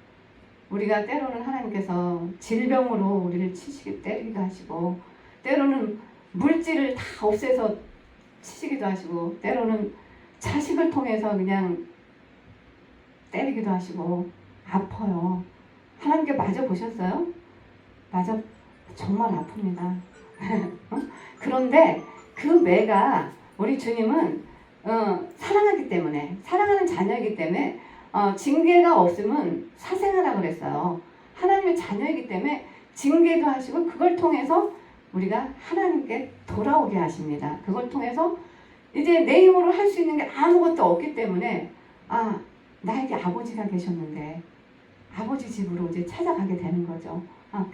우리가 때로는 하나님께서 질병으로 우리를 때리기도 하시고 때로는 물질을 다 없애서 치시기도 하시고 때로는 자식을 통해서 그냥 때리기도 하시고 아파요. 하나님께 맞아 보셨어요? 맞아 정말 아픕니다. 그런데 그 매가 우리 주님은 사랑하기 때문에 사랑하는 자녀이기 때문에 징계가 없으면 사생하라 그랬어요. 하나님의 자녀이기 때문에 징계도 하시고 그걸 통해서 우리가 하나님께 돌아오게 하십니다. 그걸 통해서 이제 내 힘으로 할 수 있는 게 아무것도 없기 때문에 나에게 아버지가 계셨는데 아버지 집으로 이제 찾아가게 되는 거죠.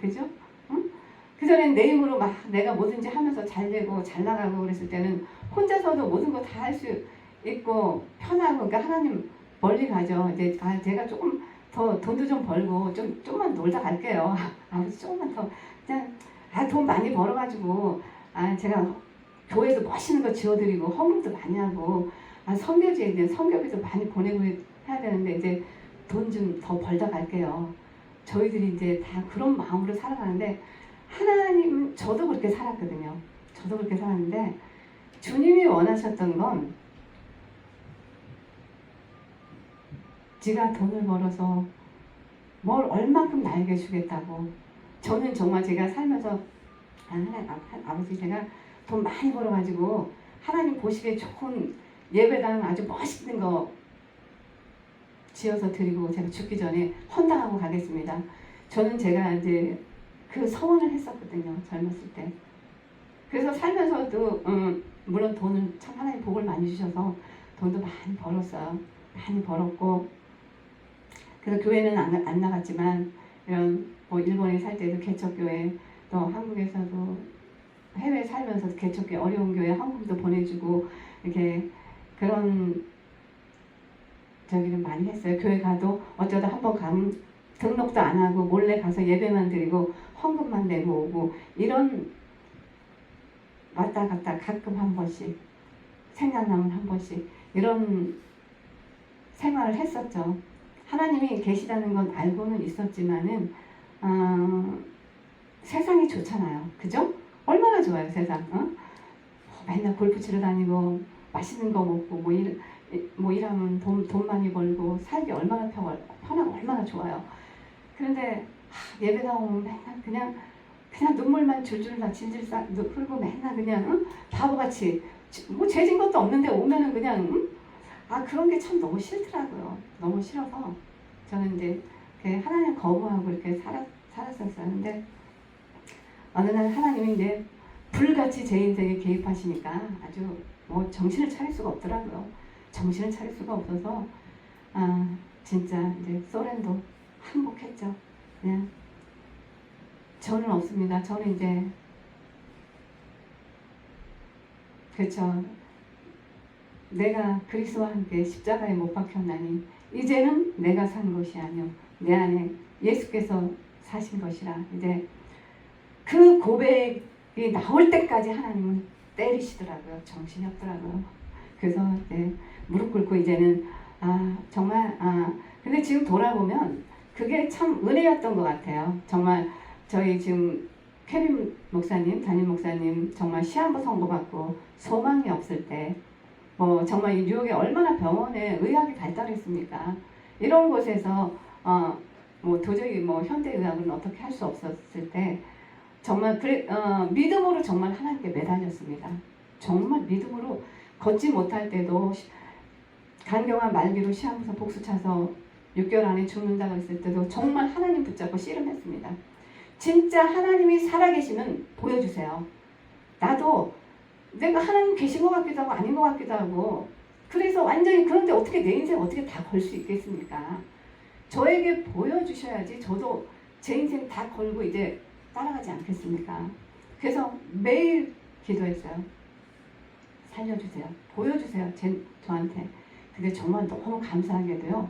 그죠? 응? 그전엔 내 힘으로 막 내가 뭐든지 하면서 잘 되고 잘 나가고 그랬을 때는 혼자서도 모든 거 다 할 수 있고 편하고 그러니까 하나님 멀리 가죠. 이제 제가 조금 더 돈도 좀 벌고 좀만 놀다 갈게요. 아버지 조금만 더 그냥 돈 많이 벌어가지고 제가 교회에서 멋있는 거 지어드리고 헌금도 많이 하고 선교지에 이제 선교비도 많이 보내고 해야 되는데 이제 돈 좀 더 벌다 갈게요. 저희들이 이제 다 그런 마음으로 살아가는데 하나님 저도 그렇게 살았거든요. 저도 그렇게 살았는데 주님이 원하셨던 건 네가 돈을 벌어서 뭘 얼마큼 나에게 주겠다고. 저는 정말 제가 살면서 아버지 제가 돈 많이 벌어가지고 하나님 보시기에 좋은 예배당 아주 멋있는 거 지어서 드리고 제가 죽기 전에 헌당하고 가겠습니다. 저는 제가 이제 그 서원을 했었거든요. 젊었을 때. 그래서 살면서도 물론 돈은 참 하나님 복을 많이 주셔서 돈도 많이 벌었어요. 많이 벌었고 그래서 교회는 안 나갔지만 이런 뭐 일본에 살 때도 개척교회 또 한국에서도 해외 살면서 개척교회 어려운 교회 헌금도 보내주고 이렇게 그런 저기를 많이 했어요. 교회 가도 어쩌다 한번 가면 등록도 안 하고 몰래 가서 예배만 드리고 헌금만 내고 오고 이런 왔다 갔다 가끔 한 번씩 생각나면 한 번씩 이런 생활을 했었죠. 하나님이 계시다는 건 알고는 있었지만은 세상이 좋잖아요. 그죠? 얼마나 좋아요 세상. 맨날 골프 치러 다니고 맛있는 거 먹고 뭐 일하면 돈 많이 벌고 살기 얼마나 편하고 얼마나 좋아요. 그런데 예배 나오면 맨날 그냥 눈물만 줄줄 흘고 맨날 그냥 바보같이 뭐 죄진 것도 없는데 오면은 그냥 그런 게 참 너무 싫더라고요. 너무 싫어서 저는 이제 하나님 거부하고 이렇게 살았었어요. 근데 어느 날 하나님이 이제 불같이 제 인생에 개입하시니까 아주 뭐 정신을 차릴 수가 없더라고요. 정신을 차릴 수가 없어서 진짜 이제 소련도 항복했죠. 그냥 저는 없습니다. 저는 이제 그렇죠. 내가 그리스도와 함께 십자가에 못 박혔나니 이제는 내가 산 것이 아니요 내 안에 예수께서 사신 것이라. 이제 그 고백이 나올 때까지 하나님은 때리시더라고요. 정신이 없더라고요. 그래서 이제 무릎 꿇고 이제는 정말 근데 지금 돌아보면 그게 참 은혜였던 것 같아요. 정말 저희 지금 케빈 목사님, 담임 목사님 정말 시한부 선고받고 소망이 없을 때 뭐 정말 이 뉴욕에 얼마나 병원에 의학이 발달했습니까? 이런 곳에서 뭐 도저히 뭐 현대 의학은 어떻게 할 수 없었을 때 정말 믿음으로 정말 하나님께 매달렸습니다. 정말 믿음으로 걷지 못할 때도 간경한 말기로 시한부서 복수 차서 6개월 안에 죽는다고 했을 때도 정말 하나님 붙잡고 씨름했습니다. 진짜 하나님이 살아계시면 보여주세요. 나도 내가 하나님 계신 것 같기도 하고 아닌 것 같기도 하고 그래서 완전히 그런데 어떻게 내 인생 어떻게 다 걸 수 있겠습니까? 저에게 보여주셔야지 저도 제 인생 다 걸고 이제 따라가지 않겠습니까? 그래서 매일 기도했어요. 살려주세요. 보여주세요. 저한테. 근데 정말 너무 감사하게도요.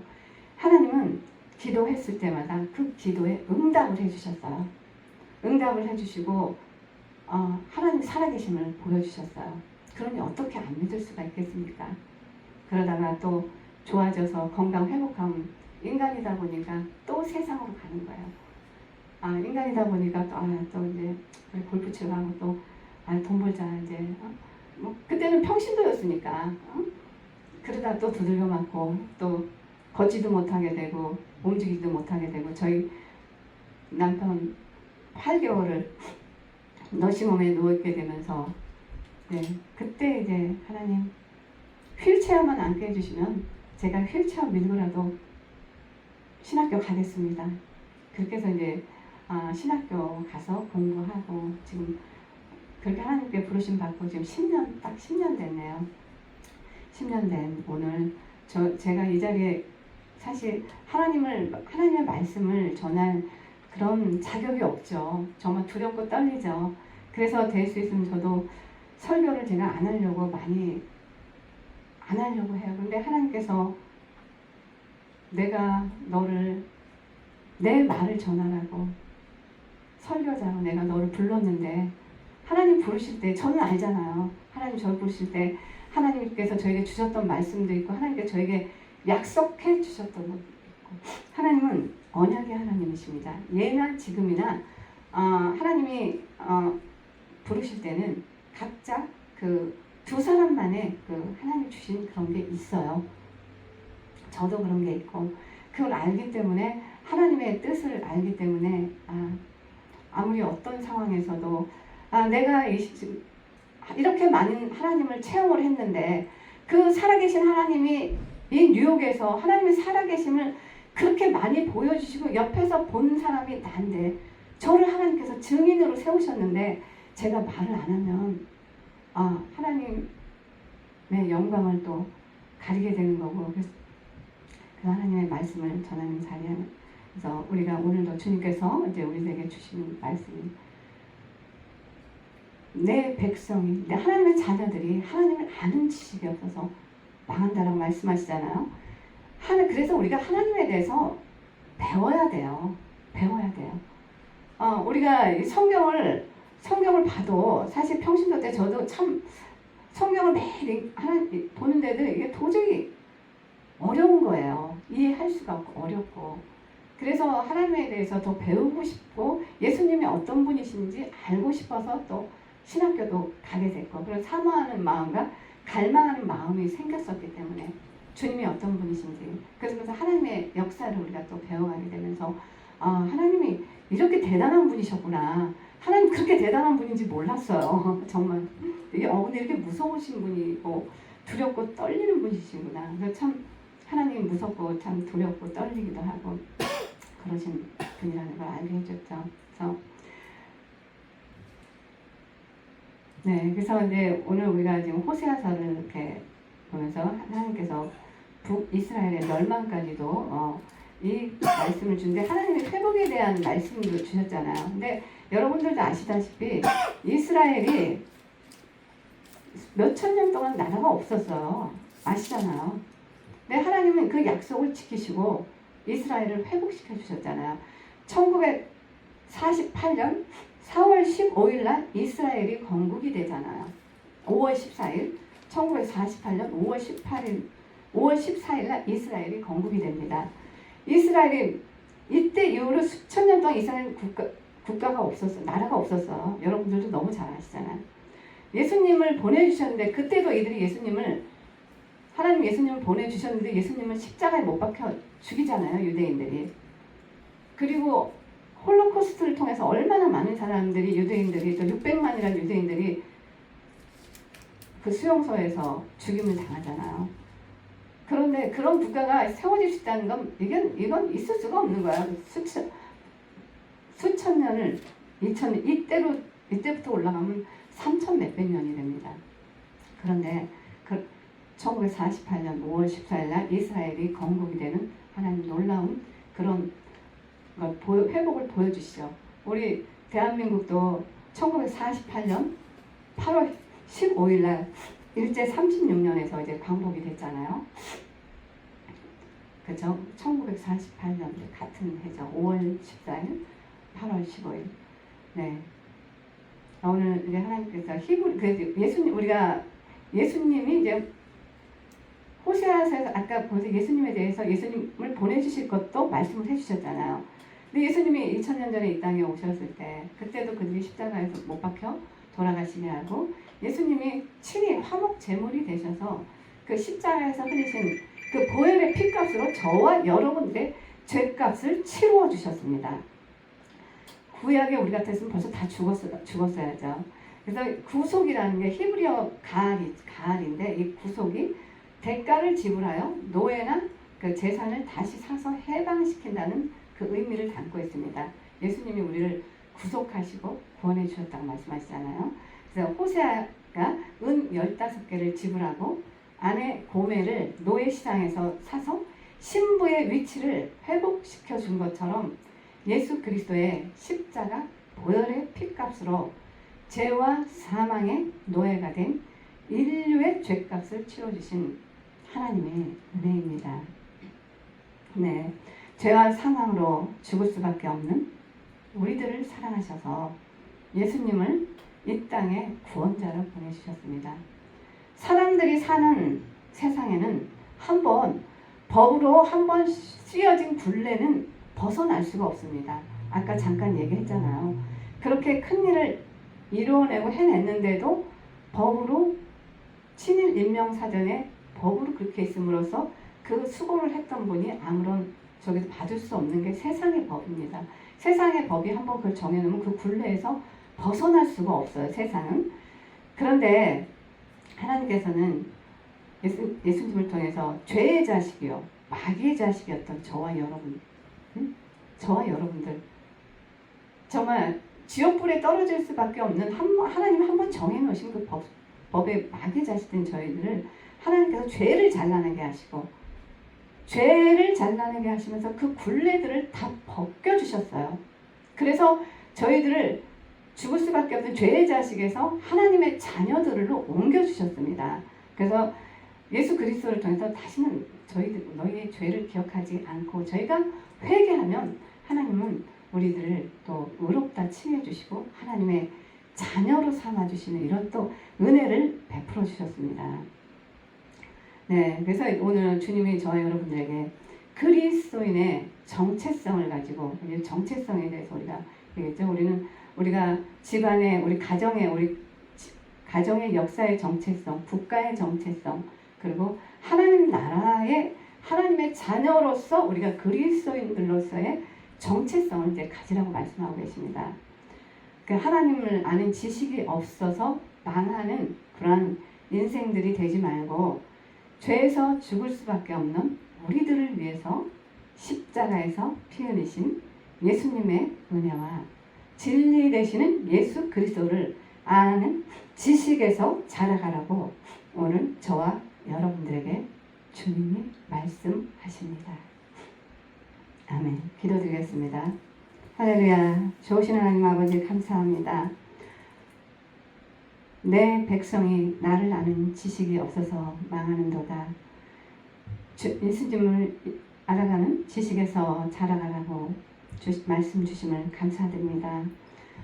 하나님은 기도했을 때마다 그 기도에 응답을 해주셨어요. 응답을 해주시고 하나님 살아계심을 보여주셨어요. 그러니 어떻게 안 믿을 수가 있겠습니까? 그러다가 또 좋아져서 건강 회복하면 인간이다 보니까 또 세상으로 가는 거예요. 인간이다 보니까 또 이제 골프 치러 가고 또 돈 벌자 이제 뭐 그때는 평신도였으니까 그러다 또 두들겨 맞고 또 걷지도 못하게 되고 움직이지도 못하게 되고 저희 남편 8개월을 너시몸에 누워있게 되면서 그때 이제 하나님 휠체어만 앉게 해주시면 제가 휠체어 밀고라도 신학교 가겠습니다. 그렇게 해서 이제 신학교 가서 공부하고 지금 그렇게 하나님께 부르심 받고 지금 10년 됐네요. 10년 된 오늘 제가 이 자리에 사실 하나님의 말씀을 전할 그런 자격이 없죠. 정말 두렵고 떨리죠. 그래서 될 수 있으면 저도 설교를 제가 안 하려고 해요. 근데 하나님께서 내가 너를 내 말을 전하라고 설교자로 내가 너를 불렀는데 하나님 부르실 때 저는 알잖아요. 하나님 저를 부르실 때 하나님께서 저에게 주셨던 말씀도 있고 하나님께서 저에게 약속해 주셨던 것도 있고 하나님은 언약의 하나님이십니다. 예나 지금이나 하나님이 부르실 때는 각자 그 두 사람만의 그 하나님 주신 그런 게 있어요. 저도 그런 게 있고 그걸 알기 때문에 하나님의 뜻을 알기 때문에 아무리 어떤 상황에서도 내가 이렇게 많은 하나님을 체험을 했는데 그 살아계신 하나님이 이 뉴욕에서 하나님의 살아계심을 그렇게 많이 보여주시고 옆에서 본 사람이 난데 저를 하나님께서 증인으로 세우셨는데 제가 말을 안 하면 하나님의 영광을 또 가리게 되는 거고 그래서 그 하나님의 말씀을 전하는 자리에 그래서 우리가 오늘도 주님께서 이제 우리에게 주시는 말씀이 내 백성이 내 하나님의 자녀들이 하나님을 아는 지식이 없어서 망한다라고 말씀하시잖아요. 그래서 우리가 하나님에 대해서 배워야 돼요. 우리가 성경을 봐도 사실 평신도 때 저도 참 성경을 매일 보는데도 이게 도저히 어려운 거예요. 이해할 수가 없고 어렵고 그래서 하나님에 대해서 더 배우고 싶고 예수님이 어떤 분이신지 알고 싶어서 또 신학교도 가게 됐고 그래서 사모하는 마음과 갈망하는 마음이 생겼었기 때문에 주님이 어떤 분이신지 그래서 하나님의 역사를 우리가 또 배워가게 되면서 하나님이 이렇게 대단한 분이셨구나. 하나님 그렇게 대단한 분인지 몰랐어요. 정말 근데 이렇게 무서우신 분이고 두렵고 떨리는 분이시구나. 그래서 참 하나님 무섭고 참 두렵고 떨리기도 하고 그러신 분이라는 걸 알게 해줬죠. 그래서 이제 오늘 우리가 지금 호세아서를 이렇게 보면서 하나님께서 북이스라엘의 멸망까지도 이 말씀을 주는데 하나님의 회복에 대한 말씀도 주셨잖아요. 근데 여러분들도 아시다시피 이스라엘이 몇천 년 동안 나라가 없었어요. 아시잖아요. 근데 하나님은 그 약속을 지키시고 이스라엘을 회복시켜 주셨잖아요. 1948년 4월 15일 날 이스라엘이 건국이 되잖아요. 5월 14일 1948년 5월 14일 날 이스라엘이 건국이 됩니다. 이스라엘이 이때 이후로 수천 년 동안 이스라엘 국가가 없었어. 나라가 없었어. 여러분들도 너무 잘 아시잖아요. 예수님을 보내주셨는데 그때도 이들이 하나님 예수님을 보내주셨는데 예수님을 십자가에 못 박혀 죽이잖아요. 유대인들이. 그리고 홀로코스트를 통해서 얼마나 많은 사람들이 유대인들이 또 600만이라는 유대인들이 그 수용소에서 죽임을 당하잖아요. 그런데 그런 국가가 세워질 수 있다는 건 이건 있을 수가 없는 거야. 수천 년을 이때부터 올라가면 3천 몇백 년이 됩니다. 그런데 1948년 5월 14일 날 이스라엘이 건국이 되는 하나님 놀라운 그런 회복을 보여주시죠. 우리 대한민국도 1948년 8월 15일 날 일제 36년에서 이제 광복이 됐잖아요. 그죠? 1948년 같은 해죠. 5월 14일, 8월 15일. 네. 오늘 이제 하나님께서 예수님이 이제 호세아서에서 아까 보세요. 예수님에 대해서 예수님을 보내주실 것도 말씀을 해주셨잖아요. 근데 예수님이 2000년 전에 이 땅에 오셨을 때 그때도 그들이 십자가에서 못 박혀 돌아가시게 하고 예수님이 친히 화목 제물이 되셔서 그 십자가에서 흘리신 그 보혈의 피값으로 저와 여러분들의 죄값을 치루어 주셨습니다. 구약에 우리 같았으면 벌써 다 죽었어야죠. 그래서 구속이라는 게 히브리어 가알인데 이 구속이 대가를 지불하여 노예나 그 재산을 다시 사서 해방시킨다는 그 의미를 담고 있습니다. 예수님이 우리를 구속하시고 구원해 주셨다고 말씀하시잖아요. 그래서 호세아가 은 15개를 지불하고 아내 고멜을 노예 시장에서 사서 신부의 위치를 회복시켜 준 것처럼 예수 그리스도의 십자가 보혈의 피값으로 죄와 사망의 노예가 된 인류의 죄값을 치러주신 하나님의 은혜입니다. 네, 죄와 사망으로 죽을 수밖에 없는 우리들을 사랑하셔서 예수님을 이 땅에 구원자로 보내주셨습니다. 사람들이 사는 세상에는 법으로 한번 씌어진 굴레는 벗어날 수가 없습니다. 아까 잠깐 얘기했잖아요. 그렇게 큰 일을 이루어내고 해냈는데도 법으로 친일 인명사전에 법으로 그렇게 있음으로써 그 수고를 했던 분이 아무런 저기서 받을 수 없는 게 세상의 법입니다. 세상의 법이 한번 그걸 정해놓으면 그 굴레에서 벗어날 수가 없어요. 세상은. 그런데 하나님께서는 예수님을 통해서 죄의 자식이요 마귀의 자식이었던 저와 여러분, 저와 여러분들 정말 지옥불에 떨어질 수밖에 없는 하나님 한번 정해놓으신 그 법의 마귀의 자식된 저희들을 하나님께서 죄를 잘라내게 하시고 죄를 잘라내게 하시면서 그 굴레들을 다 벗겨주셨어요. 그래서 저희들을 죽을 수밖에 없는 죄의 자식에서 하나님의 자녀들로 옮겨주셨습니다. 그래서 예수 그리스도를 통해서 다시는 너희의 죄를 기억하지 않고 저희가 회개하면 하나님은 우리들을 또 의롭다 칭해 주시고 하나님의 자녀로 삼아 주시는 이런 또 은혜를 베풀어 주셨습니다. 네, 그래서 오늘 주님이 저와 여러분들에게 그리스도인의 정체성을 가지고 정체성에 대해서 우리가 얘기했죠. 우리가 집안의 우리 가정의 역사의 정체성, 국가의 정체성, 그리고 하나님 나라의 하나님의 자녀로서 우리가 그리스도인들로서의 정체성을 이제 가지라고 말씀하고 계십니다. 그 하나님을 아는 지식이 없어서 망하는 그런 인생들이 되지 말고 죄에서 죽을 수밖에 없는 우리들을 위해서 십자가에서 피 흘리신 예수님의 은혜와 진리 되시는 예수 그리스도를 아는 지식에서 자라가라고 오늘 저와 여러분들에게 주님이 말씀하십니다. 아멘. 기도드리겠습니다. 할렐루야. 좋으신 하나님 아버지 감사합니다. 내 백성이 나를 아는 지식이 없어서 망하는도다. 예수님을 알아가는 지식에서 자라가라고 말씀 주심을 감사드립니다.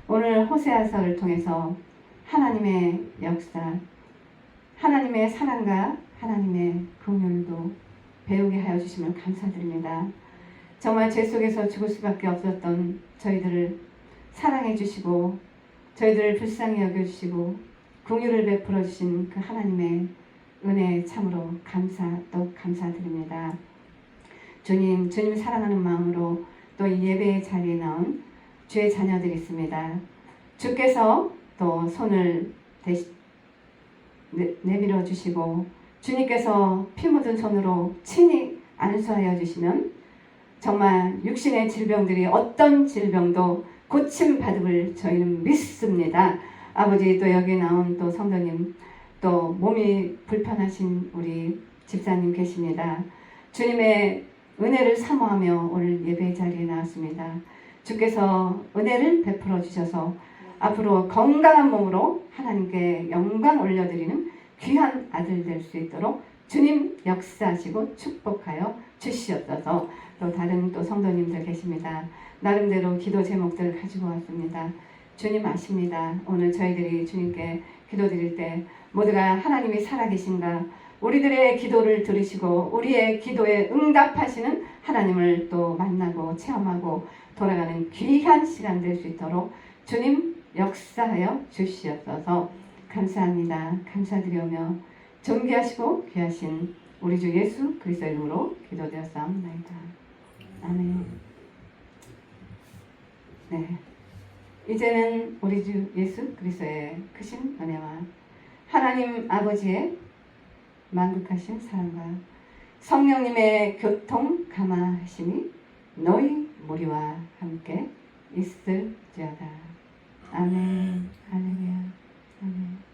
오늘 호세아서를 통해서 하나님의 역사, 하나님의 사랑과 하나님의 긍휼도 배우게 하여 주심을 감사드립니다. 정말 죄 속에서 죽을 수밖에 없었던 저희들을 사랑해 주시고 저희들을 불쌍히 여겨주시고 긍휼을 베풀어 주신 그 하나님의 은혜에 참으로 또 감사드립니다. 주님 사랑하는 마음으로 또 이 예배의 자리에 나온 주의 자녀들이 있습니다. 주께서 또 손을 내밀어 주시고 주님께서 피 묻은 손으로 친히 안수하여 주시면 정말 육신의 질병들이 어떤 질병도 고침받음을 저희는 믿습니다. 아버지, 또 여기 나온 또 성도님, 또 몸이 불편하신 우리 집사님 계십니다. 주님의 은혜를 사모하며 오늘 예배 자리에 나왔습니다. 주께서 은혜를 베풀어 주셔서 앞으로 건강한 몸으로 하나님께 영광 올려드리는 귀한 아들 될 수 있도록 주님 역사하시고 축복하여 주시옵소서. 또 다른 또 성도님들 계십니다. 나름대로 기도 제목들을 가지고 왔습니다. 주님 아십니다. 오늘 저희들이 주님께 기도드릴 때 모두가 하나님이 살아계신가, 우리들의 기도를 들으시고 우리의 기도에 응답하시는 하나님을 또 만나고 체험하고 돌아가는 귀한 시간 될 수 있도록 주님 역사하여 주시옵소서. 감사합니다. 감사드리며 존귀하시고 귀하신 우리 주 예수 그리스도 이름으로 기도되었사옵나이다. 아멘. 네, 이제는 우리 주 예수 그리스도의 크신 은혜와 하나님 아버지의 만극하신 사랑과 성령님의 교통 감화하심이 너희 무리와 함께 있을지어다. 아멘. 할렐루야. 아멘.